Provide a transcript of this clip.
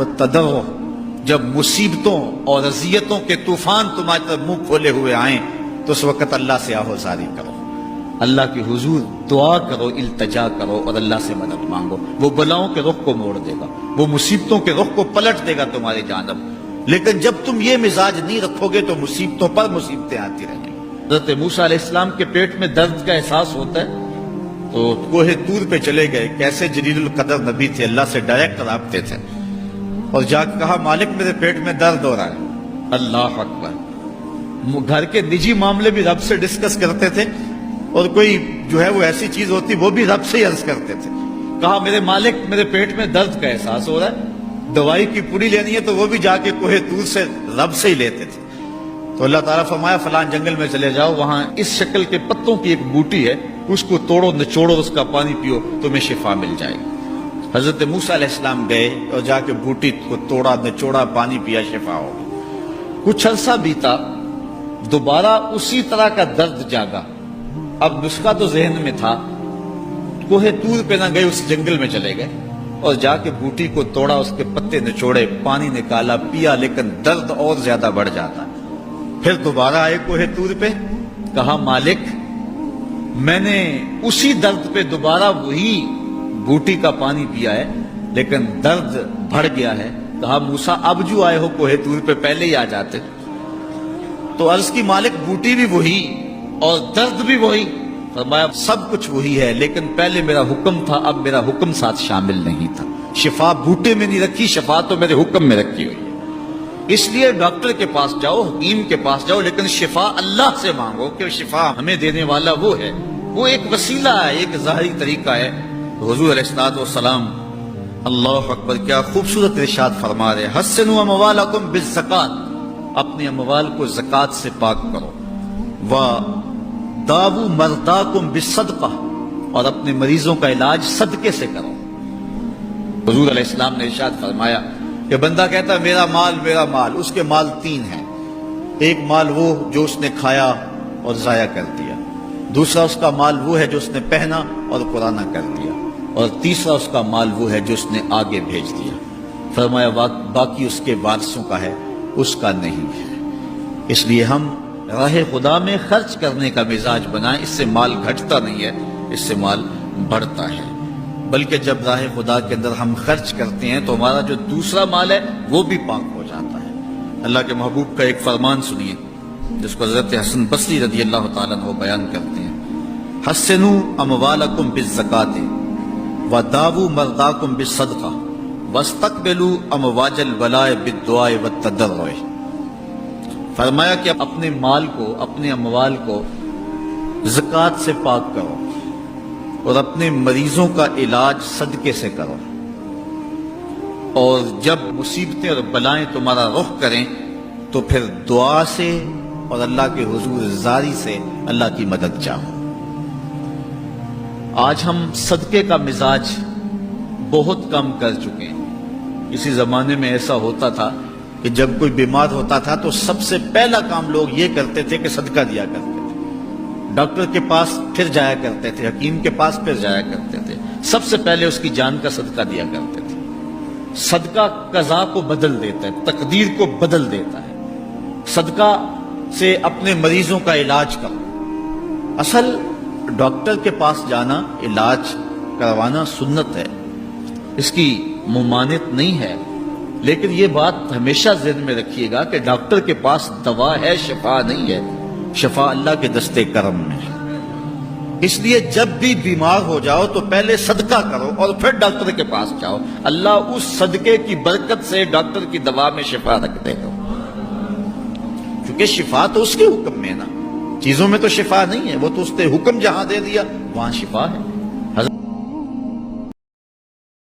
वत्तदर्रुअ, जब मुसीबतों और अजियतों के तूफान तुम्हारी तरफ मुंह खोले हुए आए तो उस वक्त अल्लाह से आहोजारी करो, अल्लाह के हुजूर दुआ करो, इल्तजा करो और अल्लाह से मदद मांगो। वो बलाओं के रुख को मोड़ देगा, वो मुसीबतों के रुख को पलट देगा तुम्हारी जानब। लेकिन जब तुम ये मिजाज नहीं रखोगे तो मुसीबतों पर मुसीबतें आती रहेंगी। हज़रत मूसा अलैहिस्सलाम के पेट में दर्द का एहसास होता है तो कोहे तूर पे चले गए। कैसे जलीलुल कदर नबी थे, अल्लाह से डायरेक्ट राब्ते थे, और जाकर कहा मालिक मेरे पेट में दर्द हो रहा है। अल्लाह अकबर। घर के निजी मामले भी रब से डिस्कस करते थे, और कोई जो है वो ऐसी चीज होती वो भी रब से ही अर्ज करते थे। कहा मेरे मालिक मेरे पेट में दर्द का एहसास हो रहा है, दवाई की पूरी लेनी है, तो वो भी जाके कोहे तूर से रब से ही लेते थे। तो अल्लाह ताला फरमाया फलान जंगल में चले जाओ, वहां इस शक्ल के पत्तों की एक बूटी है, उसको तोड़ो निचोड़ो, उसका पानी पियो, तुम्हें शिफा मिल जाएगी। हजरत मूसा अलैहिस्सलाम गए और जाके बूटी को तोड़ा निचोड़ा, पानी पिया, शिफा हो गई। कुछ अरसा बीता, दोबारा उसी तरह का दर्द जागा। अब नुस्खा तो जहन में था, कोहे तूर पे ना गए, उस जंगल में चले गए और जाके बूटी को तोड़ा, उसके पत्ते निचोड़े, पानी निकाला, पिया, लेकिन दर्द और ज्यादा बढ़ जाता। फिर दोबारा आए कोहे तूर पे, कहा मालिक मैंने उसी दर्द पे दोबारा वही बूटी का पानी पिया है, लेकिन दर्द बढ़ गया है। कहा मूसा अब जो आए हो कोहे तूर पे, पहले ही आ जाते। तो अर्ज की मालिक बूटी भी वही और दर्द भी वही। फरमाया सब कुछ वही है, लेकिन पहले मेरा हुक्म था, अब मेरा हुक्म साथ शामिल नहीं था। शिफा बूटे में नहीं रखी, शिफा तो मेरे हुक्म में रखी हुई है। इसलिए डॉक्टर के पास जाओ, हकीम के पास जाओ, लेकिन शिफा अल्लाह से मांगो कि शिफा हमें देने वाला वो है। वो एक वसीला है, एक ज़ाहिरी तरीका है। हुजूर अलैहिस्सलाम अल्लाह अकबर, क्या खूबसूरत इरशाद फरमा रहे, हस्सिनु अमवालकुम बिज़्ज़कात, अपने अमवाल को ज़कात से पाक करो। व दावू मर्दाकुम बिस्सदका, और अपने मरीजों का इलाज सदके से करो। हुजूर अलैहिस्सलाम ने इरशाद फरमाया कि बंदा कहता है मेरा माल, उसके माल तीन हैं। एक माल वो जो उसने खाया और जाया कर दिया, दूसरा उसका माल वो है जो उसने पहना और पुराना कर दिया, और तीसरा उसका माल वो है जो उसने आगे भेज दिया। फरमाया बाकी उसके वारसों का है, उसका नहीं है। इसलिए हम राह खुदा में खर्च करने का मिजाज बनाएं, इससे माल घटता नहीं है, इससे माल बढ़ता है। बल्कि जब राह खुदा के अंदर हम खर्च करते हैं तो हमारा जो दूसरा माल है वो भी पाक हो जाता है। अल्लाह के महबूब का एक फरमान सुनिए जिसको हज़रत हसन बसरी रज़ी अल्लाह तआला अन्हु बयान करते हैं, हस्सिनु अमवालकुम बिज़्ज़काति व दावू मर्दाकुम बिस्सदका वस्तक़बिलू अमवाजल बलाए बिद्दुआए वत्तदर्रुअ। फरमाया कि अपने माल को, अपने अमवाल को ज़कात से पाक करो और अपने मरीजों का इलाज सदके से करो, और जब मुसीबतें और बलाएं तुम्हारा रुख करें तो फिर दुआ से और अल्लाह के हुजूर जारी से अल्लाह की मदद चाहो। आज हम सदके का मिजाज बहुत कम कर चुके हैं। इसी जमाने में ऐसा होता था कि जब कोई बीमार होता था तो सबसे पहला काम लोग ये करते थे कि सदका दिया करते थे। डॉक्टर के पास फिर जाया करते थे, हकीम के पास फिर जाया करते थे, सबसे पहले उसकी जान का सदका दिया करते थे। सदका कज़ा को बदल देता है, तकदीर को बदल देता है। सदका से अपने मरीजों का इलाज करो। असल डॉक्टर के पास जाना, इलाज करवाना सुन्नत है, इसकी मुमानित नहीं है, लेकिन ये बात हमेशा ज़हन में रखिएगा कि डॉक्टर के पास दवा है, शिफा नहीं है। शिफा अल्लाह के दस्ते करम में है। इसलिए जब भी बीमार हो जाओ तो पहले सदका करो और फिर डॉक्टर के पास जाओ। अल्लाह उस सदके की बरकत से डॉक्टर की दवा में शिफा रख देगा, क्योंकि शिफा तो उसके हुक्म में ना, चीजों में तो शिफा नहीं है, वो तो उसने हुक्म जहां दे दिया वहां शिफा है।